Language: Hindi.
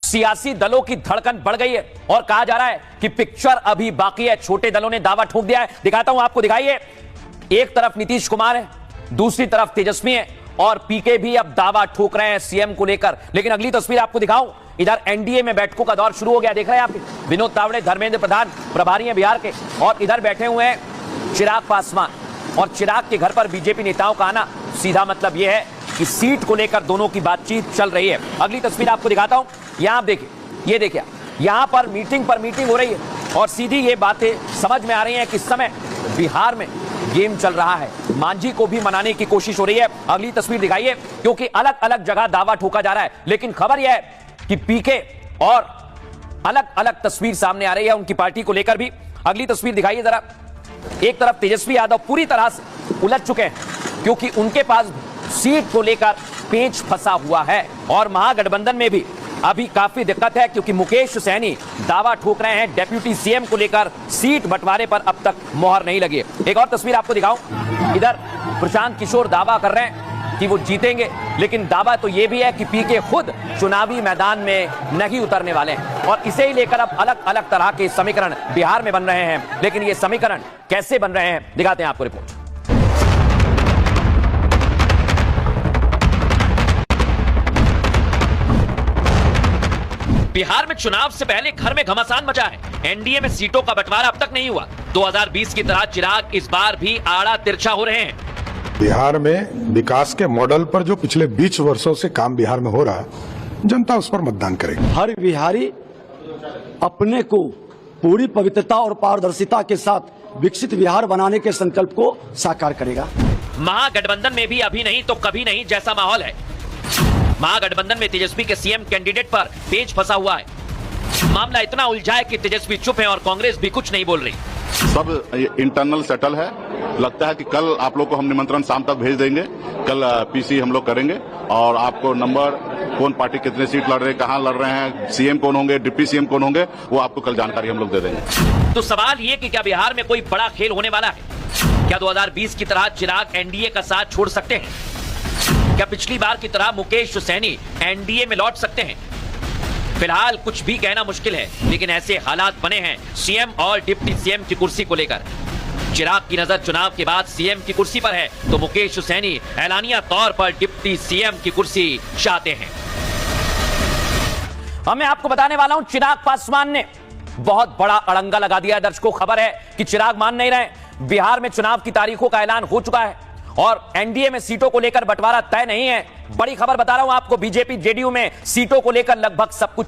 सियासी दलों की धड़कन बढ़ गई है और कहा जा रहा है कि पिक्चर अभी बाकी है। छोटे दलों ने दावा ठोक दिया है। दिखाता हूं आपको, दिखाइए। एक तरफ नीतीश कुमार है, दूसरी तरफ तेजस्वी है और पीके भी अब दावा ठोक रहे हैं सीएम को लेकर। लेकिन अगली तस्वीर आपको दिखाऊं, इधर एनडीए में बैठकों का दौर शुरू हो गया। देख रहे हैं आप, विनोद तावड़े, धर्मेंद्र प्रधान प्रभारी हैं बिहार के, और इधर बैठे हुए हैं चिराग पासवान। और चिराग के घर पर बीजेपी नेताओं का आना सीधा मतलब यह है कि सीट को लेकर दोनों की बातचीत चल रही है। अगली तस्वीर आपको दिखाता हूं, यहां आप देखिए, ये देखिए, यहां पर मीटिंग हो रही है और सीधी ये बातें समझ में आ रही हैं कि इस समय बिहार में गेम चल रहा है। मांझी को भी मनाने की कोशिश हो रही है। अगली तस्वीर दिखाइए, क्योंकि अलग अलग जगह दावा ठोका जा रहा है, लेकिन खबर यह है कि पीके और अलग अलग तस्वीर सामने आ रही है उनकी पार्टी को लेकर भी। अगली तस्वीर दिखाइए जरा। एक तरफ तेजस्वी यादव पूरी तरह से उलझ चुके हैं, क्योंकि उनके पास सीट को लेकर पेच फंसा हुआ है और महागठबंधन में भी अभी काफी दिक्कत है, क्योंकि मुकेश सहनी दावा ठोक रहे हैं डेप्यूटी सीएम को लेकर सीट बंटवारे पर अब तक मोहर नहीं लगी। एक और तस्वीर आपको दिखाऊं, इधर प्रशांत किशोर दावा कर रहे हैं कि वो जीतेंगे, लेकिन दावा तो ये भी है कि पीके खुद चुनावी मैदान में नहीं उतरने वाले हैं। और इसे ही लेकर अब अलग अलग तरह के समीकरण बिहार में बन रहे हैं। लेकिन ये समीकरण कैसे बन रहे हैं, दिखाते हैं आपको रिपोर्ट। बिहार में चुनाव से पहले घर में घमासान मचा है। एनडीए में सीटों का बंटवारा अब तक नहीं हुआ। 2020 की तरह चिराग इस बार भी आड़ा तिरछा हो रहे हैं। बिहार में विकास के मॉडल पर जो पिछले 20 वर्षों से काम बिहार में हो रहा है, जनता उस पर मतदान करेगी। हर बिहारी अपने को पूरी पवित्रता और पारदर्शिता के साथ विकसित बिहार बनाने के संकल्प को साकार करेगा। महागठबंधन में भी अभी नहीं तो कभी नहीं जैसा माहौल है। महागठबंधन में तेजस्वी के सीएम कैंडिडेट पर पेच फंसा हुआ है। मामला इतना उलझा है कि तेजस्वी चुप है और कांग्रेस भी कुछ नहीं बोल रही। सब इंटरनल सेटल है। लगता है कि कल आप लोग को हम निमंत्रण शाम तक भेज देंगे। कल पीसी हम लोग करेंगे और आपको नंबर, कौन पार्टी कितने सीट लड़ रहे हैं, कहां लड़ रहे हैं, सीएम कौन होंगे, डिप्टी सीएम कौन होंगे, वो आपको कल जानकारी हम लोग दे देंगे। तो सवाल ये कि क्या बिहार में कोई बड़ा खेल होने वाला है? क्या 2020 की तरह चिराग एनडीए का साथ छोड़ सकते हैं? क्या पिछली बार की तरह मुकेश सहनी एनडीए में लौट सकते हैं? फिलहाल कुछ भी कहना मुश्किल है, लेकिन ऐसे हालात बने हैं सीएम और डिप्टी सीएम की कुर्सी को लेकर। चिराग की नजर चुनाव के बाद सीएम की कुर्सी पर है, तो मुकेश सहनी ऐलानिया तौर पर डिप्टी सीएम की कुर्सी चाहते हैं। मैं आपको बताने वाला हूं, चिराग पासवान ने बहुत बड़ा अड़ंगा लगा दिया है। दर्शकों, खबर है कि चिराग मान नहीं रहे। बिहार में चुनाव की तारीखों का ऐलान हो चुका है और एनडीए में सीटों को लेकर बंटवारा तय नहीं है। बड़ी खबर बता रहा हूं आपको, बीजेपी जेडीयू में सीटों को लेकर लगभग सब कुछ